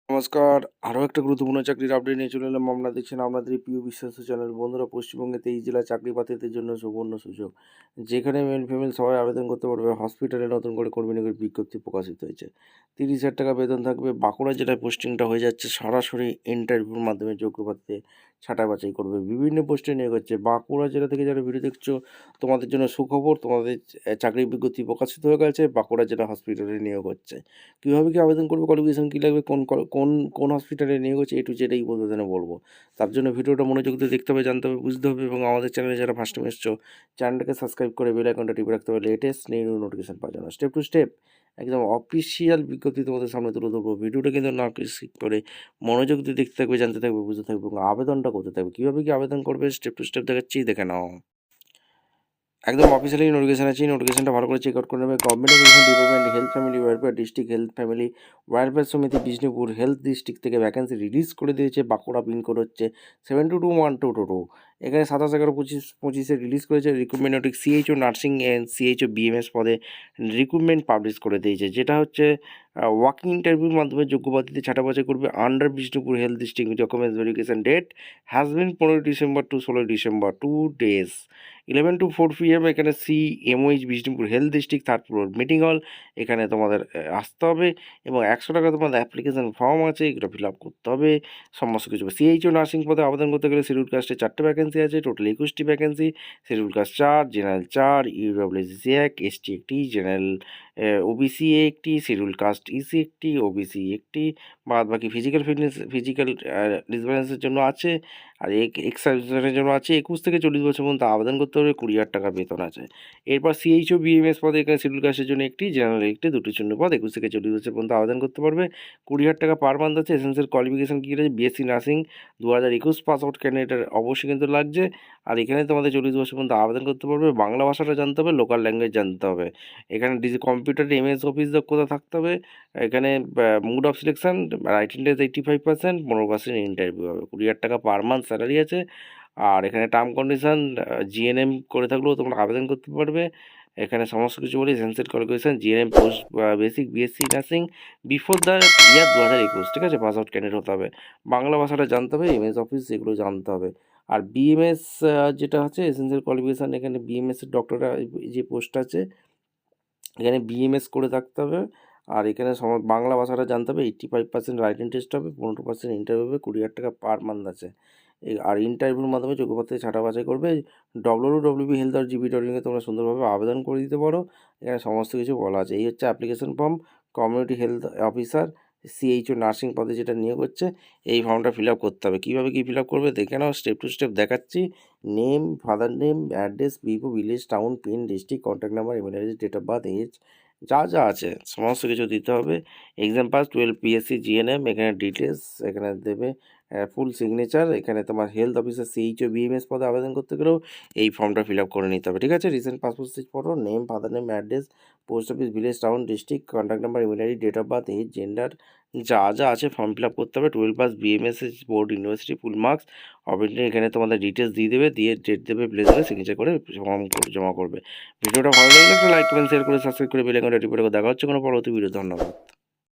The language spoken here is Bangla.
নমস্কার, আরও একটা গুরুত্বপূর্ণ চাকরির আপডেট নিয়ে চলে এলাম। আপনারা দেখছেন আপনাদের এই প্রিয় বিশ্বাস্য চ্যানেল। বন্ধুরা, পশ্চিমবঙ্গে 23 জেলায় চাকরি প্রার্থীদের জন্য সুবর্ণ সুযোগ, যেখানে মেল ফিমেল সবাই আবেদন করতে পারবে। হসপিটালে নতুন করে কর্মী নিয়োগের বিজ্ঞপ্তি প্রকাশিত হয়েছে। 30,000 টাকা বেতন থাকবে। বাঁকুড়া জেলায় পোস্টিংটা হয়ে যাচ্ছে সরাসরি ইন্টারভিউর মাধ্যমে যোগ্য প্রার্থীদের ছাঁটাই বাছাই করবে। বিভিন্ন পোস্টে নিয়োগ হচ্ছে। বাঁকুড়া জেলা থেকে যারা ভিডিও দেখছো, তোমাদের জন্য সুখবর, তোমাদের চাকরির বিজ্ঞপ্তি প্রকাশিত হয়ে গেছে। বাঁকুড়া জেলা হসপিটালে নিয়োগ হচ্ছে। কীভাবে কী আবেদন করবে, কোয়ালিফিকেশন কী লাগবে, কোন হসপিটালে নিয়োগ হচ্ছে, একটু যেটাই বলতে বলবো। তার জন্য ভিডিওটা মনোযোগ দিয়ে দেখতে হবে, জানতে হবে, বুঝতে হবে। এবং আমাদের চ্যানেলে যারা ফার্স্ট টাইম এসছো, চ্যানেলটাকে সাবস্ক্রাইব করে বেল আইকনটা টিপে রাখতে হবে লেটেস্ট নিউ নোটিফিকেশন পাওয়ার জন্য। স্টেপ টু স্টেপ একদম অফিসিয়াল বিজ্ঞপ্তি তোমাদের সামনে তুলে ধরবো। ভিডিওটা কিন্তু না স্কিপ করে মনোযোগ দিয়ে দেখতে থাকবে, জানতে থাকবে, বুঝতে থাকবে এবং আবেদনটা করতে থাকবে। কীভাবে কী আবেদন করবে স্টেপ টু স্টেপ দেখাচ্ছি, দেখে নাও। একদম অফিসিয়ালি নোটিফিকেশন আছে। নোটিফিকেশনটা ভালো করে চেক আউট করে নেবে। Government education department, health family welfare district health family welfare সমিতি বিষ্ণুপুর হেলথ ডিস্ট্রিক্ট থেকে ভ্যাকেন্সি রিলিজ করে দিয়েছে। বাঁকুড়া পিনকোড হচ্ছে 722122। এখানে 27/11/25 রিলিজ করেছে। রিক্রুটমেন্ট নোটিক CHO nursing and CHO BMS পদে রিক্রুটমেন্ট পাবলিশ করে দিয়েছে, যেটা হচ্ছে ওয়াকিং ইন্টারভিউর মাধ্যমে যোগ্য প্রার্থীদের ছাঁটা বাছাই করবে under Bishnupur health district. Documents verification date has been 15 December to 16 December, 2 days, 11 to 4 PM। এখানে CMOH Bishnupur health district, 3rd floor, meeting hall. এখানে তোমাদের আসতে হবে এবং 100 টাকা তোমাদের অ্যাপ্লিকেশন ফর্ম আছে, এগুলো ফিল আপ করতে হবে। সমস্ত কিছু সিএইচও নার্সিং পদে আবেদন করতে গেলে শিডিউল কাস্টে 4টে ভ্যাকেন্সি আছে, টোটাল 21টি vacancy. Schedule caste 4, general 4, UWSC 1, ST একটি, জেনারেল ওবিসি একটি, শিডিউল কাস্ট ইসি একটি, ওবিসি একটি। বাদ বাকি ফিজিক্যাল ফিটনেস, ফিজিক্যাল ডিসব্যালেন্সের জন্য আছে। আর এক্সারসাইজের জন্য আছে। 21 থেকে 40 বছর পর্যন্ত আবেদন করতে হবে। 20,000 টাকা বেতন আছে। এরপর সিএইচও বিএমএস পদে এখানে শিডিউল কাস্টের জন্য একটি, জেনারেল একটি, 2টি শূন্য পদ। 21 থেকে 40 বছর পর্যন্ত আবেদন করতে পারবে। 20,000 টাকা পার মান্থ আছে। এসেন্সিয়াল কোয়ালিফিকেশন কী আছে, বিএসসি নার্সিং 2021 পাস আউট ক্যান্ডিডেটের অবশ্যই কিন্তু লাগছে। আর এখানে তোমাদের 40 বছর পর্যন্ত আবেদন করতে পারবে। বাংলা ভাষাটা জানতে হবে, লোকাল ল্যাঙ্গুয়েজ জানতে হবে। এখানে কম্পিউটারে এমএস অফিস দক্ষতা থাকতে হবে। এখানে mode of selection, writing test 85%, 15% interview হবে। 20,000 টাকা পার মান্থ স্যালারি আছে। আর এখানে টার্ম কন্ডিশন, জিএনএম করে থাকলেও তোমরা আবেদন করতে পারবে। এখানে সমস্ত কিছু বলি। Essential qualification GNM post basic BSc nursing before the year 2021, ঠিক আছে, পাস আউট ক্যান্ডিডেট হতে হবে। বাংলা ভাষাটা জানতে হবে, এমএস অফিস এগুলো জানতে হবে। আর বিএমএস যেটা হচ্ছে এসেন্সিয়াল কোয়ালিফিকেশান, এখানে বিএমএসের ডক্টররা যে পোস্ট আছে, এখানে বিএমএস করে থাকতে হবে। আর এখানে বাংলা ভাষাটা জানতে হবে। 85% রাইটিং টেস্ট হবে, 15% ইন্টারভিউ হবে। 20,000 টাকা পার মান্থ আছে। আর ইন্টারভিউর মাধ্যমে যোগ্য প্রার্থীদের ছাঁটা বাছাই করবে। WWW হেলথ আর জিবি.ইনে তোমরা সুন্দরভাবে আবেদন করে দিতে পারো। এখানে সমস্ত কিছু বলা আছে। এই হচ্ছে application form. Community health officer CHO nursing পদে যেটা নিয়োগ হচ্ছে, এই ফর্মটা ফিল আপ করতে হবে। কীভাবে কী ফিল আপ করবে দেখে নাও, স্টেপ টু স্টেপ দেখাচ্ছি। নেম, ফাদার নেম, অ্যাড্রেস, বিপো, village, town, pin, district, contact number, email address, date of birth, age, যা যা আছে সমস্ত কিছু দিতে হবে। এক্সাম পাস, 12 পিএসসি জিএনএম, এখানে ডিটেলস এখানে দেবে। Full signature. এখানে তোমার হেলথ অফিসার সিএইচও বিএমএস পদে আবেদন করতে গেলেও এই ফর্মটা ফিল আপ করে নিতে হবে, ঠিক আছে। Recent passport size photo, name, father name, address, post office, village, town, district, contact number, email ID, date of birth, age, gender, যা যা আছে ফর্ম ফিল আপ করতে হবে। 12 pass BMS board university full marks অবশ্যই এখানে তোমাদের ডিটেলস দিয়ে দেবে, দিয়ে ডেট দেবে, প্লেস দেবে, সিগনেচার করে ফর্ম জমা করবে। ভিডিওটা ভালো লাগলে একটা লাইক কমেন্ট শেয়ার করে সাবস্ক্রাইব করে বেল আইকনটা টিপে রাখো। দেখা হচ্ছে কোনো পরবর্তী ভিডিও। ধন্যবাদ।